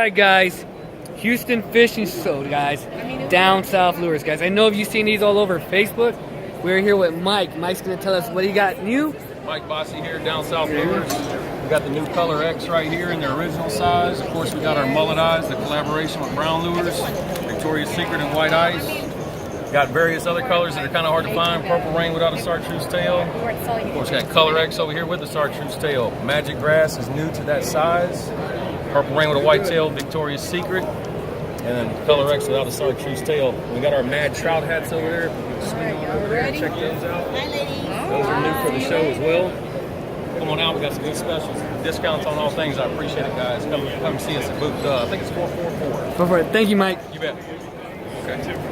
Alright guys, Houston Fishing Show guys, down south lures guys. I know if you've seen these all over Facebook. We're here with Mike. Mike's gonna tell us what he got new. Mike Bossy here, down south lures. We got the new Color X right here in their original size. Of course, we got our mullet eyes, the collaboration with Brown Lures, Victoria's Secret and White Ice. Got various other colors that are kind of hard to find. Purple Rain without a chartreuse tail. Of course, got Color X over here with the chartreuse tail. Magic Grass is new to that size. Purple Rain with a white tail, Victoria's Secret. And then Color X without a chartreuse tail. We got our Mad Trout hats over there. Check those out. Those are new for the show as well. Come on out, we got some good specials. Discounts on all things. I appreciate it, guys. Come see us at booth, I think it's 444. Go for it. Thank you, Mike. You bet. Okay.